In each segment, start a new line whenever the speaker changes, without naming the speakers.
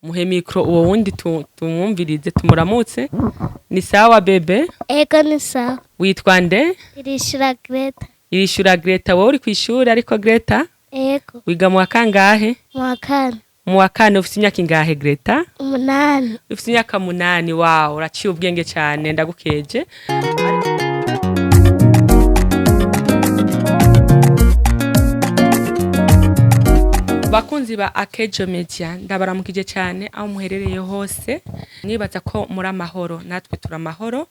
muhe mikro uwo wundi tumwumvirize tumuramutse. Ni sawa bebe?
Ego ni sawa.
Witwa nde?
Irishura Greta.
Wowe uri kw'ishuri ariko Greta?
Ego.
Wiga mu wa kangahe?
Mu wa kane.
Mu wa kane ufite imyaka ingahe Greta?
8.
Ufite imyaka 8. Wow, uraciye ubwenge cyane ndagukeje. Bakunzi ba Akejo Media ndabaramukije cyane aho muherereye hose, nibaza ko muri amahoro, natwe turamahoro.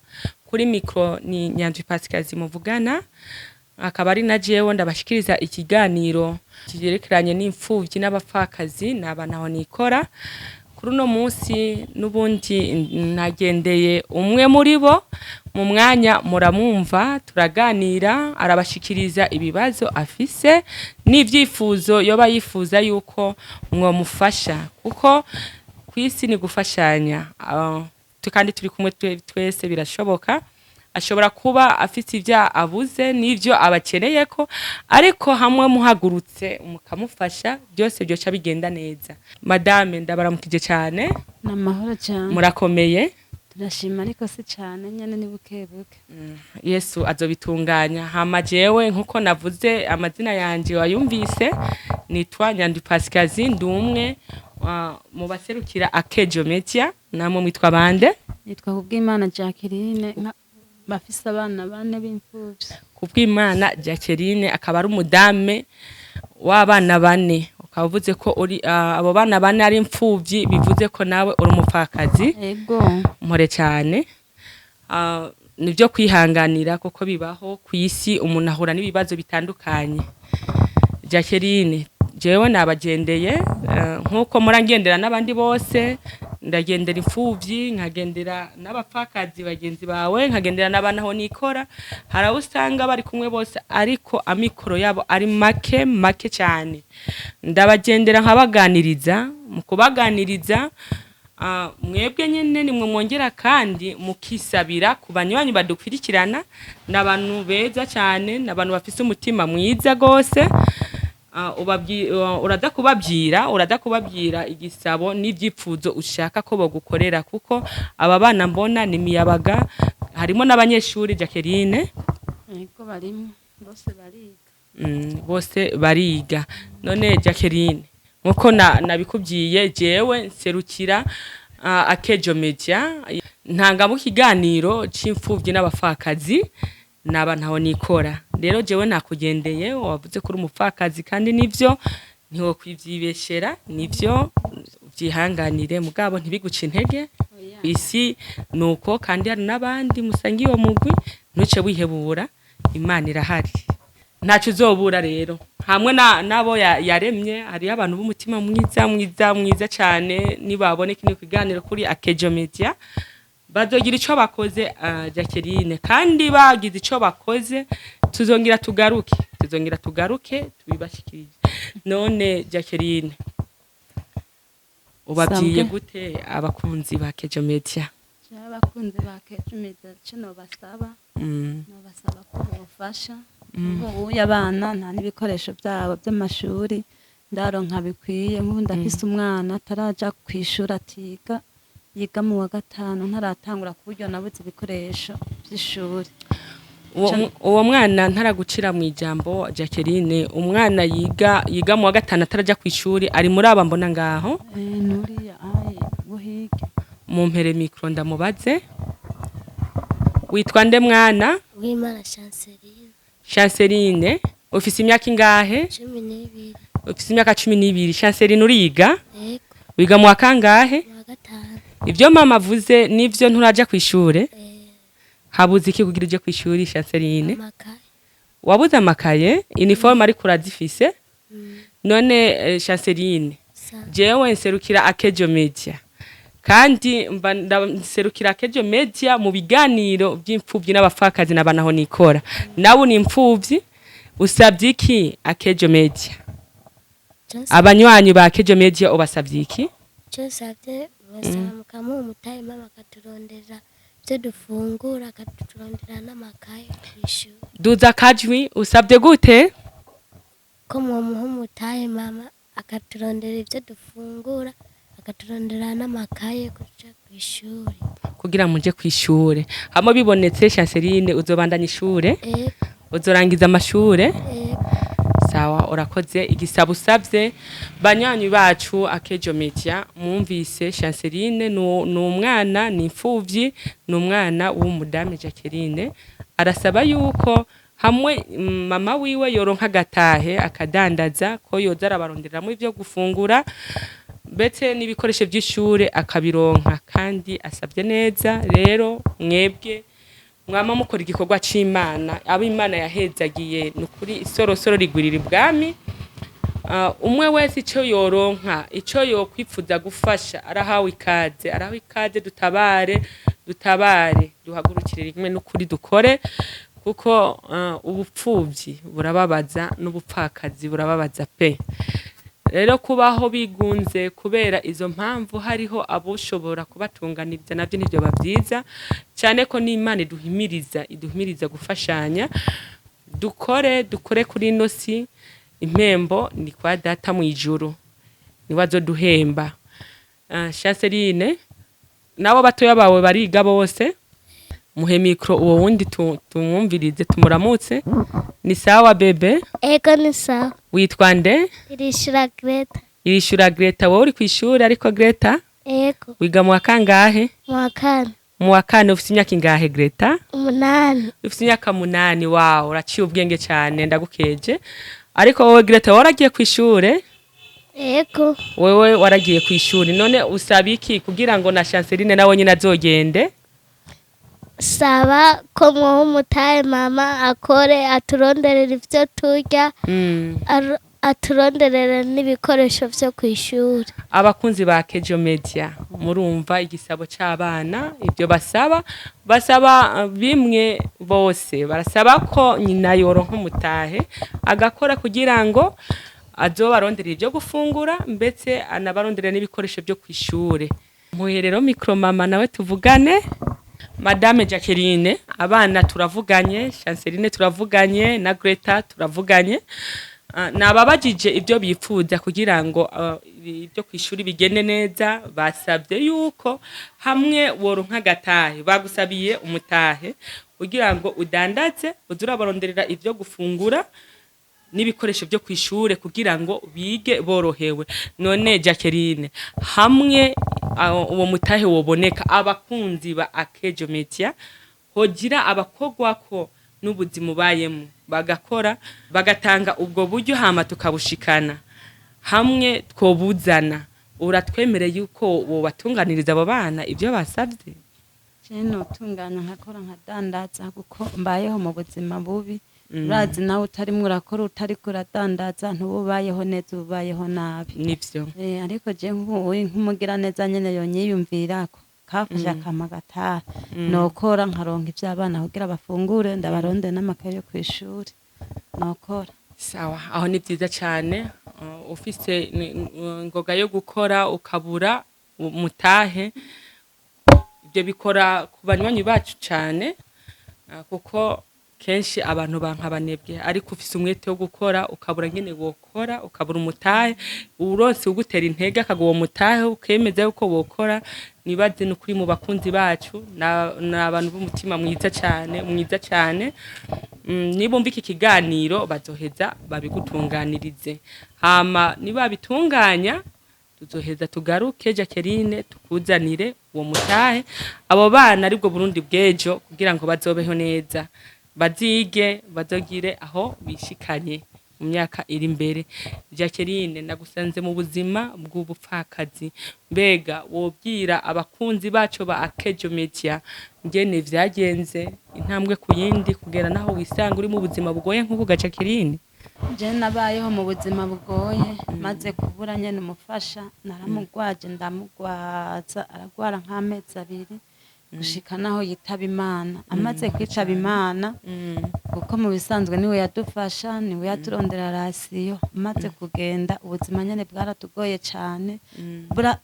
Kuri mikro ni Nyanzwi muvugana, akaba ari na jewe ndabashikiriza ikiganiro kigerekeranye n'imfuvyi n'abapfakazi n'abana aho nikora. Kuri uno munsi nubundi nagendeye umwe muri bo, mu mwanya muramumva turaganira, arabashikiriza ibibazo afise n'ivyifuzo yoba yifuza yuko mwomufasha, kuko kwisi ni gufashanya. Kandi turi kumwe twese birashoboka. Ashobora kuba afite ivya abuze n'ivyo abakeneye ko, ariko hamwe muhagurutse mukamufasha byose byoca bigenda neza. Madame ndabaramukije cyane.
Namahoro cyane.
Murakomeye?
Turashima ariko si cyane nyene ni bukebuke.
Yesu azobitunganya. Hama jewe nkuko navuze amazina yanje wayumvise, nitwa Nyanzwi ndumwe mu baserukira Akejo Media. Namwe mwitwa bande?
Nitwa Kubwimana Jacqueline, bafise abana 4 b'imfuvyi.
Kubwimana Jacqueline akaba ari umudame w'abana 4. Ukavuze ko uri abo bana 4 ari imfuvyi, bivuze ko nawe uri umupfakazi.
Yego.
Mpore cyane. Nivyo kwihanganira kuko bibaho kwisi, umuntu ahura n'ibibazo bitandukanye. Jacqueline, jewe nabagendeye nkuko murangendera n'abandi bose, ndagendera imfuvyi, nkagendera n'abapfakazi bagenzi bawe, nkagendera n'abana aho nikora. Haraho usanga bari kumwe bose ariko amikoro yabo ari make cyane. Ndabagendera nkabaganiriza, mu kubaganiriza mwebwe nyene nimwe mwongera kandi mukisabira ku banywanyi badukwirikirana, n'abantu beza cyane, n'abantu bafise umutima mwiza gose. urada kubabyira igisabo n'ivyifuzo ushaka ko bogukorera, kuko aba bana mbona ni miyabaga, harimo n'abanyeshuri Jacqueline.
Yego barimo, bose bariga.
Bose bariga. None Jacqueline, nkuko nabikubwiye, jewe nserukira Akejo Media, ntanga mu kiganiro c'imfuvyi n'abapfakazi n'abana aho nikora. Rero jewe nakugendeye, wavuze kuri umupfakazi kandi nivyo ntiwo kwivyibeshera, nivyo vyihanganire, mugabo ntibiguce intege. Isi nuko kandi hari n'abandi musangiye uwo mugwi, ntuce wihebura, Imana irahari, ntacu uzobura. Rero hamwe nabo yaremye, hari abantu b'umutima mwiza cyane, nibabone kino kiganiro kuri Akejo Media bazogira ico bakoze. Jacqueline, kandi bagize ico bakoze tuzongera tugaruke tubibashikirije. None Jacqueline, ubabyiye gute abakunzi ba Akejo Media?
Abakunzi ba Akejo Media cyo basaba ko bofasha, ubu y'abana nta n'ibikoresho byabo by'amashuri ndaronka bikwiye. Nk'ubu ndafise umwana ataraja kwishura, atiga yiga mu wa 5, ntaratangura ku buryo nabuze ibikoresho by'ishuri.
Uwo mwana ntaragucira mu ijambo Jacqueline, umwana yiga mu wa 5 ataraja kwishuri, ari muri aba mbona ngaho.
Nuriya buhiga.
Mu mpere mikro ndamubaze. Witwa nde mwana?
Wimana
Chanceline, ufise imyaka ingahe?
12.
Ufise imyaka 12. Chanceline uriga?
Yego.
Wiga mu wa kangahe?
Mu wa 5.
Ivyo mama avuze nivyo nturaja kwishure? Habuze iki kugira uje kwishuri Chanceline?
Amakaye.
Wabuze amakaye? Uniforme ari kurazifise? None Chanceline, jewe nserukira Akejo Media, kandi nserukira Akejo Media mu biganiro by'imfuvyi n'abapfakazi n'abana aho nikora. Nawe ni imfuvyi, usabye iki Akejo Media? Abanywanyi ba Akejo Media ubasabye iki?
Cyosabye basamuka mu mutayi mama katurondera byo dufungura, akaturondera n'amakaye kwishuri.
Duza kajwi, usabye gute?
Ko mu mutayi mama akaturondera ibyo dufungura, bakaturondera n'amakaye kuja kw'ishuri.
kugira muje kw'ishure hama bibonetse Chanceline uzobandanya ishure uzorangiza amashure sawa urakoze igisabo usavye banywanyi bacu Akejo Media mwumvise Chanceline n'umwana n'imfuvyi n'umwana w'umudame Jacqueline arasaba yuko hamwe mama wiwe yoronka gatahe akadandaza ko yoza arabaronderamwo ivyo gufungura bete n'ibikoresho by'ishure akabironka kandi asabye neza rero mwebwe mwama mukora igikorwa c'Imana abo Imana yahezagiye nukuri isorosoro rigwirira ibwami umwe wese ico yoronka ico yokwipfuza gufasha arahawe ikaze dutabare duhagurukire rimwe nukuri dukore kuko ubupfuvyi burababaza n'ubupfakazi burababaza pe rero kubaho bigunze kubera izo mpamvu hariho aboshobora kubatunganiriza navyo nivyo bavyiza cyane ko n'Imana iduhimiriza gufashanya dukore kuri nosi impembo ni kwa data mu ijuru niwazo duhemba Chanceline nabo batoya bawe bariga bose muhe micro uwo wundi tumwumvirize tumuramutse ni sawa bebe
Ego ni sawa.
Witwa nde?
Irishura Greta.
Wowe uri kw'ishure ariko Greta?
Ego.
Wiga mu wakangahe?
Mu
wakane ufite imyaka ingahe Greta?
8.
Ufite imyaka 8 wow uraciye ubwenge cyane ndagukeje. Ariko wowe Greta waragiye kw'ishure?
Ego.
Wewe waragiye kw'ishure none usaba iki kugira ngo na Chanceline nawe nyine azogende?
Saba ko umutahe mama akore aturonderera ivyo turya aturonderera n'ibikoresho vyo kw'ishuri.
Abakunzi ba Akejo Media murumva igisabo c'abana ibyo basaba bimwe bose barasaba ko nyina yoronka umutahe agakora kugira ngo azobarondera ivyo gufungura mbetse anabarondera n'ibikoresho vyo kw'ishure. Muherero micro mama nawe tuvugane. Madame Jacqueline abana turavuganye Chanceline turavuganye na Greta turavuganye nababajije ibyo bipfuza kugira ngo ibyo kwishuri bigende neza basabye yuko hamwe woronka gatahe bagusabiye umutahe kugira ngo udandaze uzurabaronderera ivyo gufungura n'ibikoresho byo kw'ishure kugira ngo bige borohewe. None Jacqueline hamwe uwo mutahe woboneka abakunzi ba Akejo Media hogira abakogwa ko n'ubuzima ubayemo bagakora bagatanga ubwo buryo hama tukabushikana hamwe twobuzana uratwemereye yuko wobatunganiriza abo bana ibyo basabye?
Ceno tunganya nkakora nkadandaza kuko mbayeho mu buzima bubi urazi nawe utarimwe urakora utari kuradandaza ntububayeho neza ubayeho nabi
nivyo
ariko je nk'umugira neza nyene yonyiyumvirako kafasha kama gataha nokora nkaronka ivy'abana kugira bafungure ndabaronde n'amakaye yo kw'ishuri nokora
sawa aho ni vyiza cyane ufise ngoga yo gukora ukabura umutahe ibyo bikora ku banywanyi bacu cyane kuko kenshi abantu bankabanebwe ariko ufise umwete wo gukora ukabura nyene wokora ukabura umutahe uronse ugutera intege akago uwo mutahe ukemeza yuko wokora nibaze n'ukuri mu bakunzi bacu n'abantu b'umutima mwiza cyane nibumva iki kiganiro bazoheza babigutunganirize hama niba bitunganya tuzoheza tugaruke Jacqueline tukuzanire uwo mutahe abo bana aribwo Burundi bwejo kugira ngo bazobeho neza bazige bazogire aho bishikanye mu myaka iri imbere. Jacqueline nagusanze mu buzima bw'ubupfakazi mbega wobwira abakunzi bacu ba Akejo Media ngene vyagenze intambwe ku yindi kugera naho wisanga uri mu buzima bugoye nk'uko Jacqueline?
Je nabayeho mu buzima bugoye maze kubura nyene umufasha naramugwaje ndamugwaza aragwara nk'amezi 2 gushika naho yitaba Imana amaze kwicaba Imana kuko mu bisanzwe niwe yadufasha niwe yaturondera rasiyo amaze kugenda ubuzima nyene bwaratugoye cyane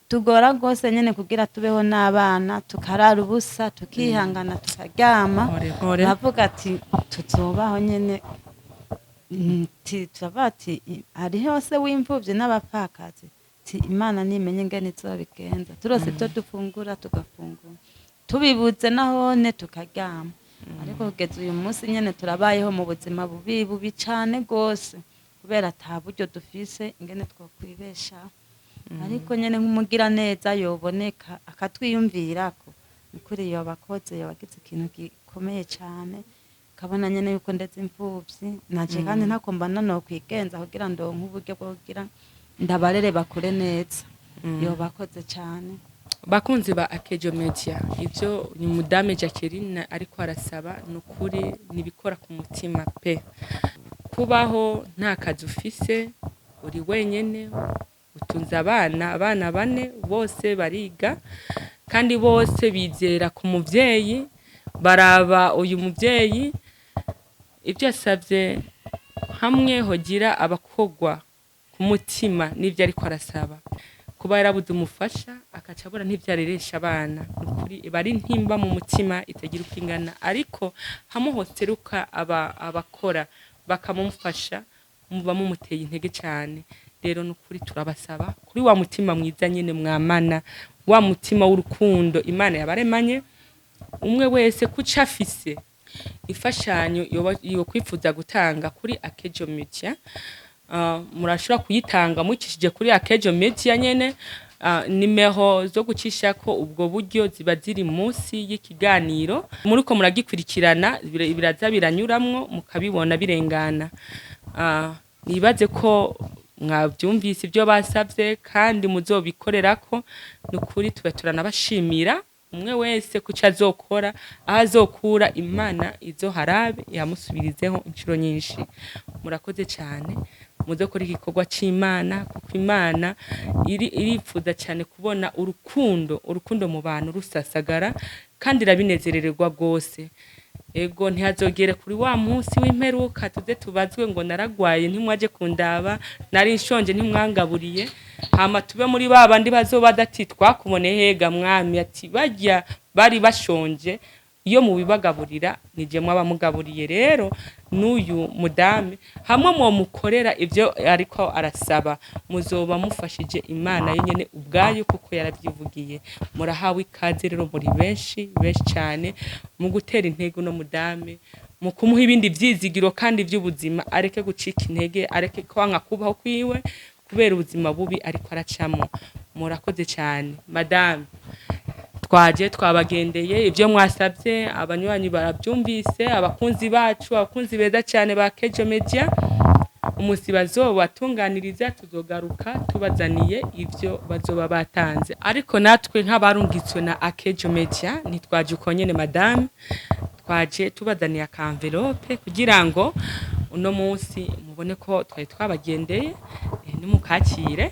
tugora gose nyene kugira tubeho n'abana tukarara ubusa tukihangana tukaryama navuga ati tuzobaho nyene turabati ari hose w'imfuvyi n'abapfakazi ati imana nimenye ingene izobigenza turose ibyo dufungura tugafungura tubibuze nahone tukaryama ariko kugeza uyu munsi nyene turabayeho mu buzima bubi cane gose kubera ata buryo dufise ingene twokwibeshaho ariko nyene nk'umugira neza yoboneka akatwiyumvirako ukuri yobakoze yabagize ikintu gikomeye cane kabona nyene yuko ndetse imfuvyi naje kandi ntakomba no kwigenza kugira ndonke uburyo bwo kugira ndabarere bakure neza yobakoze cane
bakunzi ba Akejo Media ivyo ni Madame Jacqueline ariko arasaba nukuri nibikora ku mutima pe kubaho nta kazi ufise uri wenyene utunze abana bane bose bariga kandi bose bizera ku muvyeyi baraba uyu muvyeyi ibyo asavye hamwe hogira abakogwa ku mutima n'ivyo ariko arasaba kuba yarabuze umufasha akacabura ntivyareresha abana ukuri bari ntimba mu mutima itagira ukingana ariko hamuhoteruka abakora bakamumufasha muba mumuteye intege cyane rero nukuri turabasaba kuri wa mutima mwiza nyene mwamana wa mutima w'urukundo Imana yabaremanye umwe wese kuca afise ifashanyo yo kwifuza gutanga kuri Akejo Media murashobora kuyitanga mukishije kuri Akejo Media nyene nimero zo gucisha ko ubwo buryo ziba ziri munsi y'ikiganiro muriko muragikurikirana biraza biranyuramwo mukabibona birengana nibaze ko mwavyumvise ibyo basavye kandi muzobikorerako nukuri tubaturana bashimira umwe wese kuca azokora azokura Imana izo harabe yamusubirizeho inshuro nyinshi murakoze cyane muzokora igikorwa c'Imana kuko Imana irifuza cyane kubona urukundo mu bantu rusasagara kandi rabinezerererwa rwose ego ntihazogere kuri wa munsi w'imperuka tuze tubazwe ngo naragwaye ntimwaje kundaba nari nshonje ntimwangaburiye hama tube muri babandi bazoba dati twakubone hega mwami ati bajya bari bashonje iyo mubibagaburira nije mwaba mugaburiye rero n'uyu mudame hamwe mu mukorera ivyo ariko arasaba muzoba mufashije Imana yenyene ubwayo kuko yaravyivugiye murahawe ikaze rero muri benshi cyane mu gutera intege no mudame mu kumuha ibindi vyizigiro kandi vy'ubuzima areke gucika intege areke kwanga kubaho kwiwe kubera ubuzima bubi ariko aracamo murakoze cyane madame twaje twabagendeye ibyo mwasabye abanywanyi barabyumvise abakunzi bacu abakunzi beza cyane ba Akejo Media umusi bazobatunganiriza tuzogaruka tubazaniye ibyo bazoba batanze ariko natwe nk'abarungitswe na Akejo Media nitwaje uko nyene madame twaje tubazaniye akanvelope kugira ngo uno munsi mubone ko twari twabagendeye nimukakire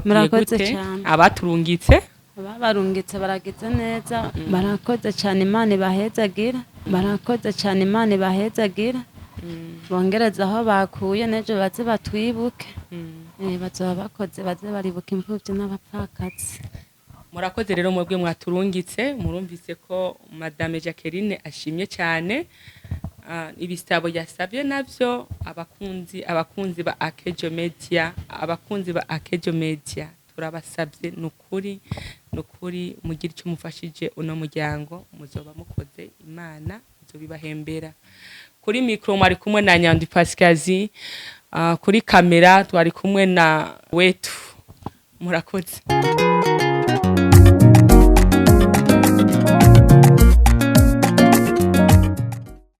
murakoze cyane abaturungitse
ababarungitse baragize neza barakoze cyane Imana ibahezagira barakoze cyane Imana ibahezagira bongereza aho bakuye nejo baze batwibuke bazoba bakoze baze baribuka imfuvyi n'abapfakazi
murakoze rero mwebwe mwaturungitse murumvise ko Madame Jacqueline ashimye cyane ibisabo yasabye navyo abakunzi ba Akejo Media Akejo Media turabasabye nukuri mugira icyo mufashije uno muryango muzoba mukoze Imana izobibahembera kuri micro mwari kumwe na Nyandi Pasikazi kuri kamera twari kumwe na wetu murakoze